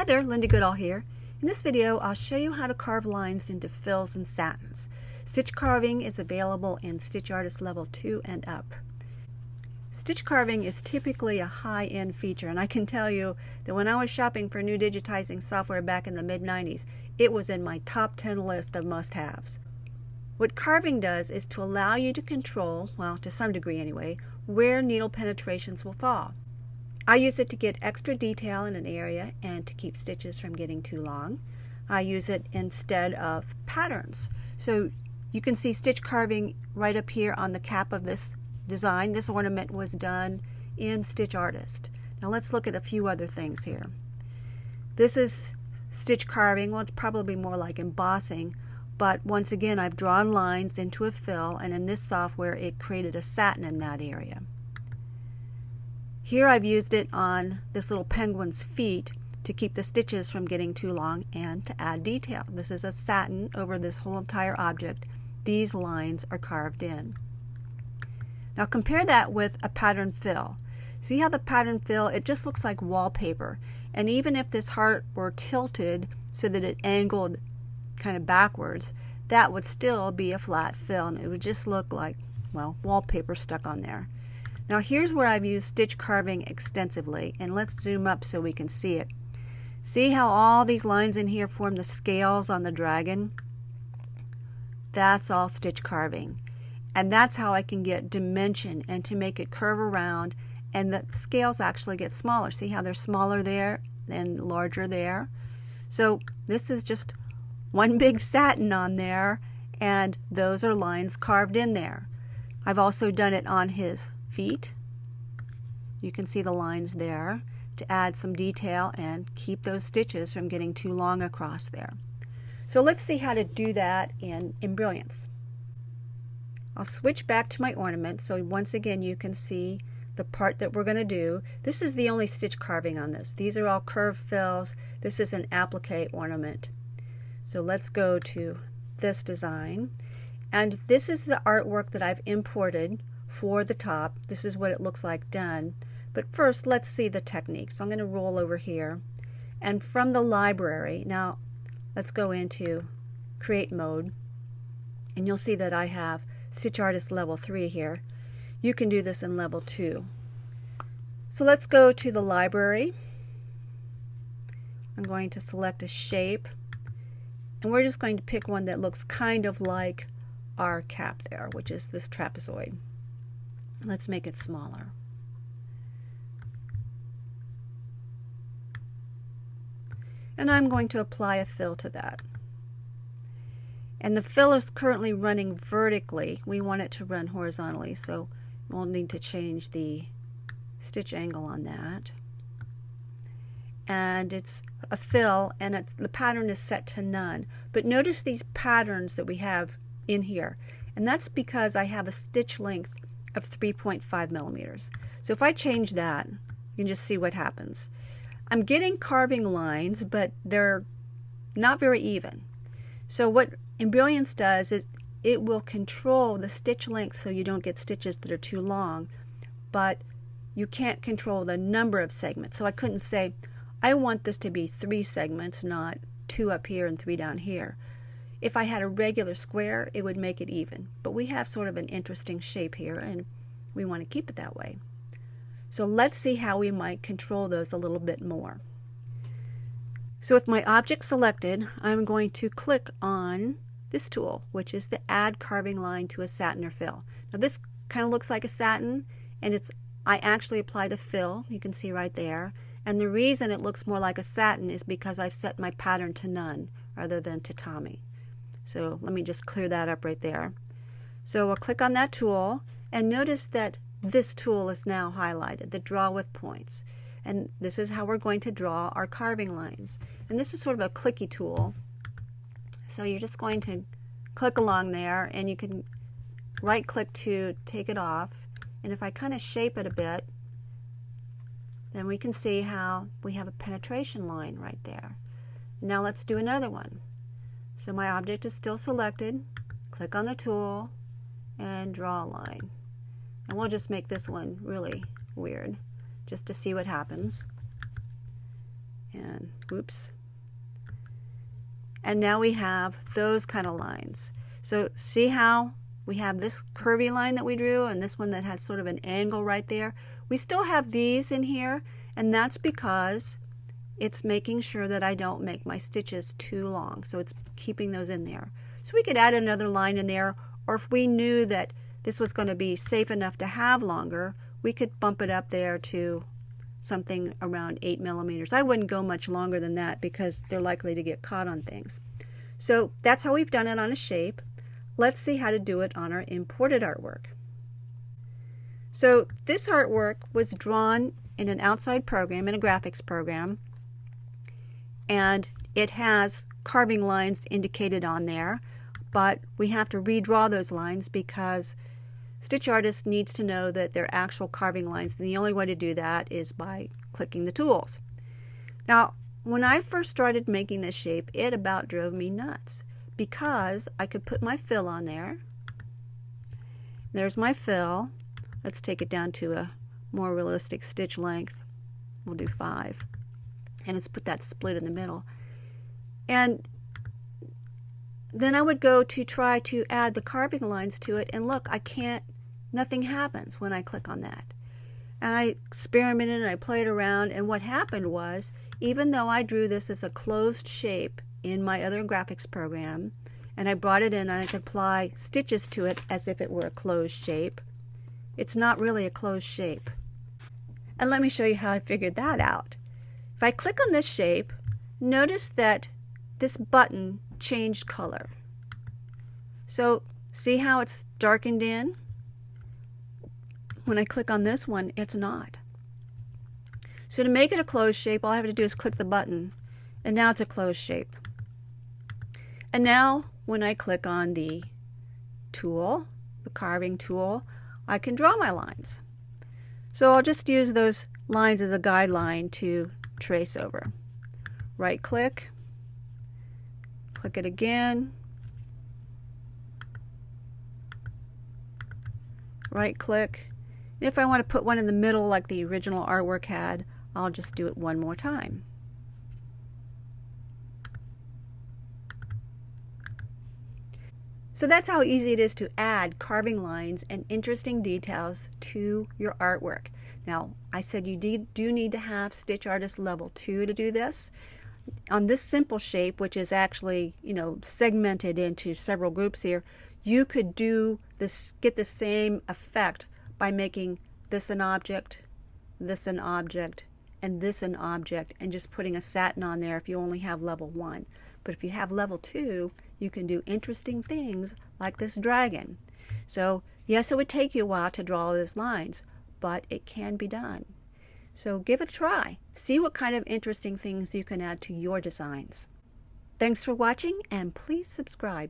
there, Linda Goodall here. In this video, I'll show you how to carve lines into fills and satins. Stitch carving is available in Stitch Artist Level 2 and up. Stitch carving is typically a high-end feature, and I can tell you that when I was shopping for new digitizing software back in the mid-90s, it was in my top 10 list of must-haves. What carving does is to allow you to control, well, to some degree anyway, where needle penetrations will fall. I use it to get extra detail in an area and to keep stitches from getting too long. I use it instead of patterns. So you can see stitch carving right up here on the cap of this design. This ornament was done in Stitch Artist. Now let's look at a few other things here. This is stitch carving. Well, it's probably more like embossing, but once again I've drawn lines into a fill, and in this software it created a satin in that area. Here I've used it on this little penguin's feet to keep the stitches from getting too long and to add detail. This is a satin over this whole entire object. These lines are carved in. Now compare that with a pattern fill. See how the pattern fill, it just looks like wallpaper. And even if this heart were tilted so that it angled kind of backwards, that would still be a flat fill, and it would just look like, well, wallpaper stuck on there. Now here's where I've used stitch carving extensively, and let's zoom up so we can see it. See how all these lines in here form the scales on the dragon? That's all stitch carving. And that's how I can get dimension and to make it curve around, and the scales actually get smaller. See how they're smaller there and larger there? So this is just one big satin on there, and those are lines carved in there. I've also done it on his feet. You can see the lines there to add some detail and keep those stitches from getting too long across there. So let's see how to do that in Brilliance. I'll switch back to my ornament so once again you can see the part that we're going to do. This is the only stitch carving on this. These are all curved fills. This is an applique ornament. So let's go to this design, and this is the artwork that I've imported for the top. This is what it looks like done. But first let's see the technique. So I'm going to roll over here, and from the library, now let's go into create mode, and you'll see that I have Stitch Artist Level 3 here. You can do this in Level 2. So let's go to the library. I'm going to select a shape, and we're just going to pick one that looks kind of like our cap there, which is this trapezoid. Let's make it smaller. And I'm going to apply a fill to that. And the fill is currently running vertically. We want it to run horizontally, so we'll need to change the stitch angle on that. And it's a fill, and the pattern is set to none. But notice these patterns that we have in here, and that's because I have a stitch length of 3.5 millimeters. So if I change that, you can just see what happens. I'm getting carving lines, but they're not very even. So what Brilliance does is it will control the stitch length so you don't get stitches that are too long, but you can't control the number of segments. So I couldn't say, I want this to be 3 segments, not 2 up here and 3 down here. If I had a regular square, it would make it even. But we have sort of an interesting shape here, and we want to keep it that way. So let's see how we might control those a little bit more. So with my object selected, I'm going to click on this tool, which is the Add Carving Line to a Satin or Fill. Now this kind of looks like a satin, and I actually applied a fill, you can see right there. And the reason it looks more like a satin is because I've set my pattern to none rather than to Tommy. So let me just clear that up right there. So we'll click on that tool, and notice that this tool is now highlighted, the Draw with Points. And this is how we're going to draw our carving lines. And this is sort of a clicky tool. So you're just going to click along there, and you can right click to take it off. And if I kind of shape it a bit, then we can see how we have a penetration line right there. Now let's do another one. So my object is still selected. Click on the tool and draw a line. And we'll just make this one really weird just to see what happens. and oops. And now we have those kind of lines. So see how we have this curvy line that we drew and this one that has sort of an angle right there? We still have these in here, and that's because it's making sure that I don't make my stitches too long. So it's keeping those in there. So we could add another line in there, or if we knew that this was going to be safe enough to have longer, we could bump it up there to something around 8 millimeters. I wouldn't go much longer than that because they're likely to get caught on things. So that's how we've done it on a shape. Let's see how to do it on our imported artwork. So this artwork was drawn in an outside program, in a graphics program, and it has carving lines indicated on there, but we have to redraw those lines because Stitch Artist needs to know that they're actual carving lines, and the only way to do that is by clicking the tools. Now, when I first started making this shape, it about drove me nuts because I could put my fill on there. There's my fill. Let's take it down to a more realistic stitch length. We'll do 5. And let's put that split in the middle. And then I would go to try to add the carving lines to it, and look, I can't, nothing happens when I click on that. And I experimented and I played around, and what happened was, even though I drew this as a closed shape in my other graphics program, and I brought it in and I could apply stitches to it as if it were a closed shape, it's not really a closed shape. And let me show you how I figured that out. If I click on this shape, notice that this button changed color. So see how it's darkened in? When I click on this one, it's not. So to make it a closed shape, all I have to do is click the button, and now it's a closed shape. And now when I click on the tool, the carving tool, I can draw my lines. So I'll just use those lines as a guideline to trace over. Right click, click it again, right click. If I want to put one in the middle like the original artwork had, I'll just do it one more time. So that's how easy it is to add carving lines and interesting details to your artwork. Now, I said you do need to have Stitch Artist Level 2 to do this. On this simple shape, which is actually, segmented into several groups here, you could do this, get the same effect by making this an object, this an object, and this an object, and just putting a satin on there if you only have level 1. But if you have level 2, you can do interesting things like this dragon. So yes, it would take you a while to draw all those lines, but it can be done. So give it a try. See what kind of interesting things you can add to your designs. Thanks for watching, and please subscribe.